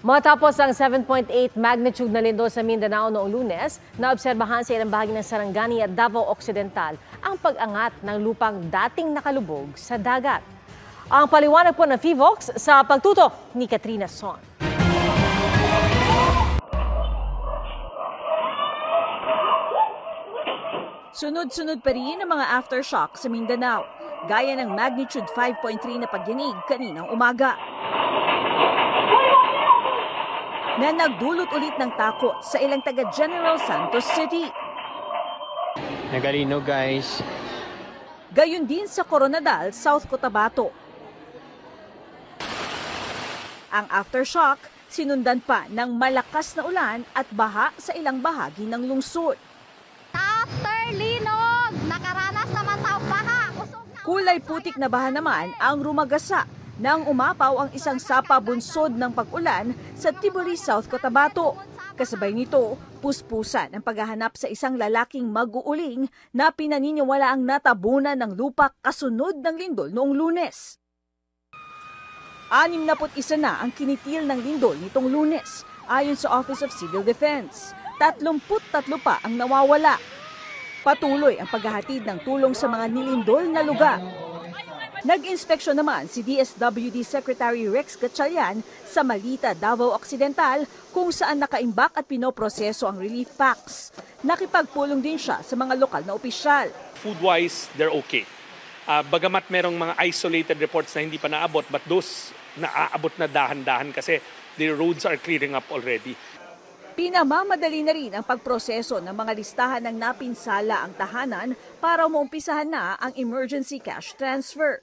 Matapos ang 7.8 magnitude na lindol sa Mindanao noong Lunes, naobserbahan sa ilang bahagi ng Sarangani at Davao Occidental ang pag-angat ng lupang dating nakalubog sa dagat. Ang paliwanag po ng FIVOX sa pagtutok ni Katrina Son. Sunod-sunod pa rin ang mga aftershock sa Mindanao, gaya ng magnitude 5.3 na pagyanig kaninang umaga, na nagdulot ulit ng takot sa ilang taga General Santos City. Nagalino guys. Gayon din sa Coronadal, South Cotabato. Ang aftershock sinundan pa ng malakas na ulan at baha sa ilang bahagi ng lungsod. After linog, nakaranas naman sa baha. Kulay putik na baha naman ang rumagasa nang umapaw ang isang sapa bunsod ng pag-ulan sa Tibuli, South Cotabato. Kasabay nito, puspusan ang paghahanap sa isang lalaking mag-uuling na pinaniniwala ang natabunan ng lupa kasunod ng lindol noong Lunes. 61 na ang kinitil ng lindol nitong Lunes, ayon sa Office of Civil Defense. 33 pa ang nawawala. Patuloy ang paghahatid ng tulong sa mga nilindol na lugar. Nag-inspeksyon naman si DSWD Secretary Rex Gatchalian sa Malita, Davao Occidental kung saan nakaimbak at pinoproseso ang relief packs. Nakipagpulong din siya sa mga lokal na opisyal. Food-wise, they're okay. Bagamat merong mga isolated reports na hindi pa naabot, but those naaabot na dahan-dahan kasi the roads are clearing up already. Pinamamadali na rin ang pagproseso ng mga listahan ng napinsala ang tahanan para maumpisahan na ang emergency cash transfer.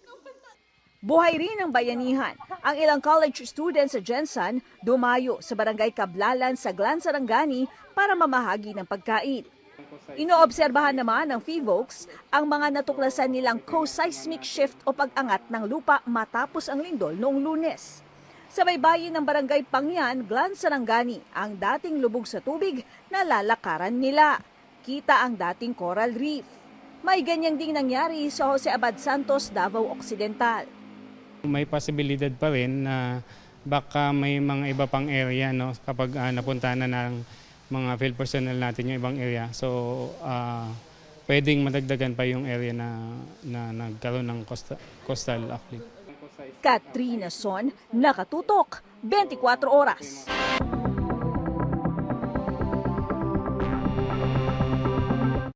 Buhay rin ang bayanihan. Ang ilang college students sa Jensan dumayo sa barangay Kablalan sa Glan Sarangani para mamahagi ng pagkain. Inoobserbahan naman ng FIVOX ang mga natuklasan nilang co-seismic shift o pag-angat ng lupa matapos ang lindol noong Lunes. Sa baybayin ng barangay Pangyan, Glan Sarangani, ang dating lubog sa tubig na lalakaran nila. Kita ang dating coral reef. May ganyan ding nangyari sa Jose Abad Santos, Davao Occidental. May posibilidad pa rin na baka may mga iba pang area no, kapag napunta na ng mga field personnel natin yung ibang area. So, pwedeng madagdagan pa yung area na nagkaroon ng coastal uplift. Katrina Son, Nakatutok, 24 Oras.